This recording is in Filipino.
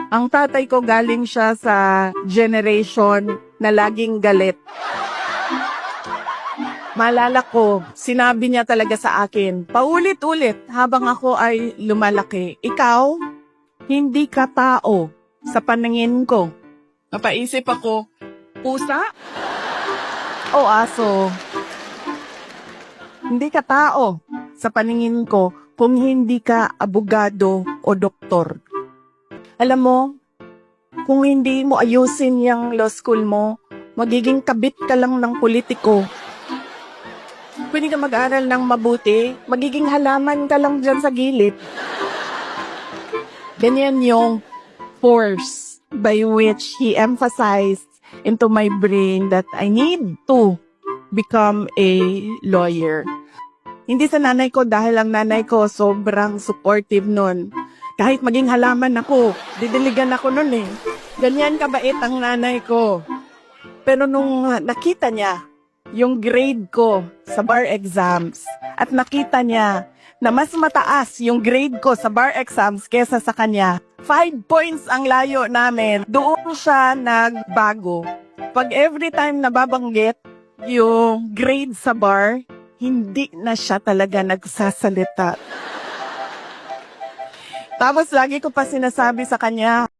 Ang tatay ko galing siya sa generation na laging galit. Maalala ko, sinabi niya talaga sa akin, paulit-ulit habang ako ay lumalaki, ikaw, hindi ka tao sa paningin ko. Napaisip ako, pusa o aso? Hindi ka tao sa paningin ko kung hindi ka abogado o doktor. Alam mo, kung hindi mo ayusin yung law school mo, magiging kabit ka lang ng politiko. Pwede ka mag-aral ng mabuti, magiging halaman ka lang dyan sa gilid. Ganyan yung force by which he emphasized into my brain that I need to become a lawyer. Hindi sa nanay ko dahil ang nanay ko sobrang supportive nun. Kahit maging halaman ako, didiligan ako nun eh. Ganyan kabait ang nanay ko. Pero nung nakita niya yung grade ko sa bar exams at nakita niya na mas mataas yung grade ko sa bar exams kesa sa kanya, 5 points ang layo namin. Doon siya nagbago. Pag every time nababanggit yung grade sa bar, hindi na siya talaga nagsasalita. Tapos lagi ko pa sinasabi sa kanya,